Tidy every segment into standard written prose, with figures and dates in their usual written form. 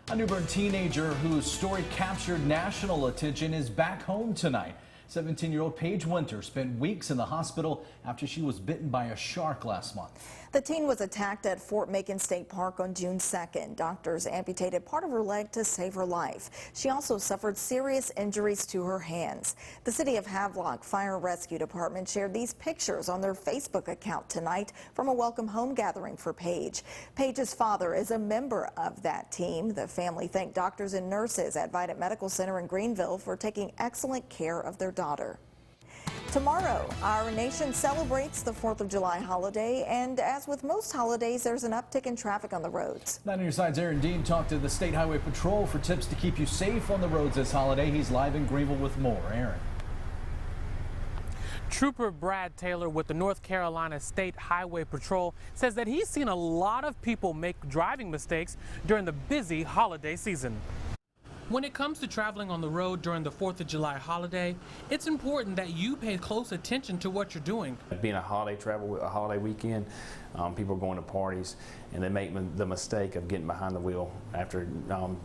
A newborn teenager whose story captured national attention is back home tonight. 17-year-old Paige Winter spent weeks in the hospital after she was bitten by a shark last month. The teen was attacked at Fort Macon State Park on June 2nd. Doctors amputated part of her leg to save her life. She also suffered serious injuries to her hands. The City of Havelock Fire Rescue Department shared these pictures on their Facebook account tonight from a welcome home gathering for Paige. Paige's father is a member of that team. The family thanked doctors and nurses at Vidant Medical Center in Greenville for taking excellent care of their daughter. Tomorrow, our nation celebrates the 4th of July holiday, and as with most holidays, there's an uptick in traffic on the roads. 9 on your side's Aaron Dean talked to the State Highway Patrol for tips to keep you safe on the roads this holiday. He's live in Greenville with more. Aaron. Trooper Brad Taylor with the North Carolina State Highway Patrol says that he's seen a lot of people make driving mistakes during the busy holiday season. When it comes to traveling on the road during the 4th of July holiday, it's important that you pay close attention to what you're doing. Being a holiday weekend, people are going to parties and they make the mistake of getting behind the wheel after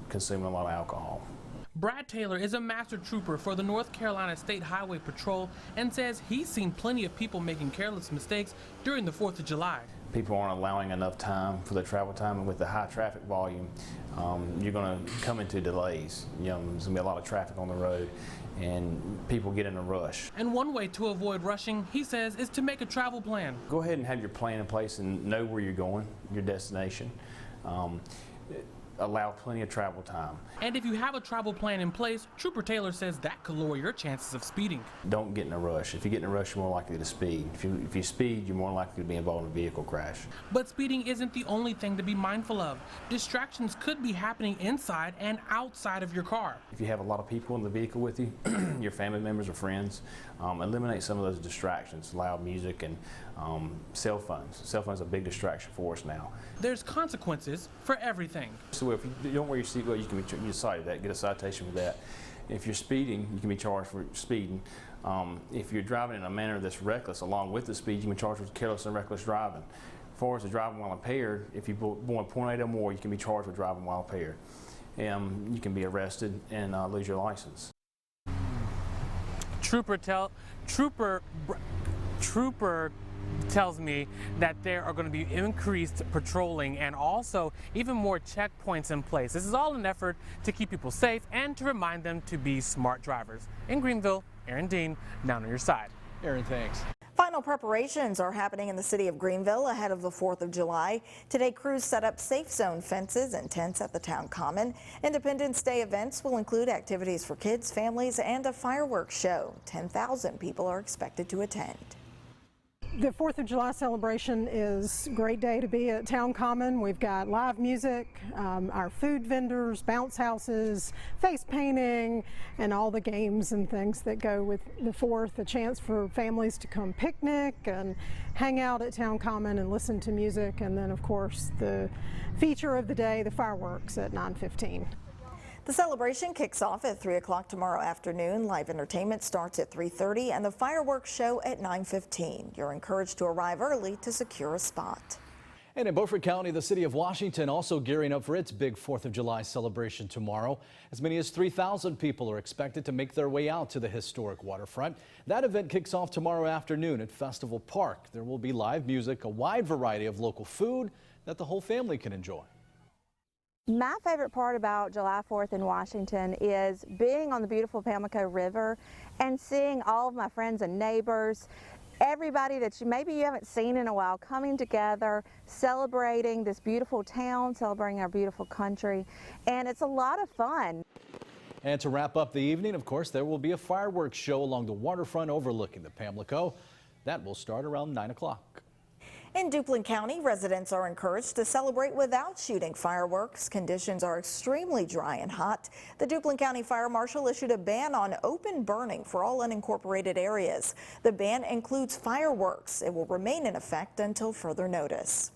consuming a lot of alcohol. Brad Taylor is a master trooper for the North Carolina State Highway Patrol and says he's seen plenty of people making careless mistakes during the 4th of July. People aren't allowing enough time for the travel time, and with the high traffic volume, you're going to come into delays. There's going to be a lot of traffic on the road, and people get in a rush. And one way to avoid rushing, he says, is to make a travel plan. Go ahead and have your plan in place and know where you're going, your destination. Allow plenty of travel time. And if you have a travel plan in place, Trooper Taylor says that could lower your chances of speeding. Don't get in a rush. If you get in a rush, you're more likely to speed. If you speed, you're more likely to be involved in a vehicle crash. But speeding isn't the only thing to be mindful of. Distractions could be happening inside and outside of your car. If you have a lot of people in the vehicle with you, your family members or friends, eliminate some of those distractions, loud music and cell phones. Cell phones are a big distraction for us now. There's consequences for everything. So if you don't wear your seatbelt, you can be cited that, get a citation for that. If you're speeding, you can be charged for speeding. If you're driving in a manner that's reckless along with the speed, you can be charged with careless and reckless driving. As far as the driving while impaired, if you go 0.8 or more, you can be charged with driving while impaired. You can be arrested and lose your license. Trooper tells me that there are going to be increased patrolling and also even more checkpoints in place. This is all an effort to keep people safe and to remind them to be smart drivers. In Greenville, Aaron Dean, 9 on your side. Aaron, thanks. Final preparations are happening in the city of Greenville ahead of the 4th of July. Today, crews set up safe zone fences and tents at the town common. Independence Day events will include activities for kids, families, and a fireworks show. 10,000 people are expected to attend. The 4th of July celebration is a great day to be at Town Common. We've got live music, our food vendors, bounce houses, face painting, and all the games and things that go with the 4th. A chance for families to come picnic and hang out at Town Common and listen to music. And then, of course, the feature of the day, the fireworks at 9:15. The celebration kicks off at 3 o'clock tomorrow afternoon. Live entertainment starts at 3:30 and the fireworks show at 9:15. You're encouraged to arrive early to secure a spot. And in Beaufort County, the city of Washington also gearing up for its big 4th of July celebration tomorrow. As many as 3,000 people are expected to make their way out to the historic waterfront. That event kicks off tomorrow afternoon at Festival Park. There will be live music, a wide variety of local food that the whole family can enjoy. My favorite part about July 4th in Washington is being on the beautiful Pamlico River and seeing all of my friends and neighbors, everybody that maybe you haven't seen in a while, coming together, celebrating this beautiful town, celebrating our beautiful country, and it's a lot of fun. And to wrap up the evening, of course, there will be a fireworks show along the waterfront overlooking the Pamlico. That will start around 9 o'clock. In Duplin County, residents are encouraged to celebrate without shooting fireworks. Conditions are extremely dry and hot. The Duplin County Fire Marshal issued a ban on open burning for all unincorporated areas. The ban includes fireworks. It will remain in effect until further notice.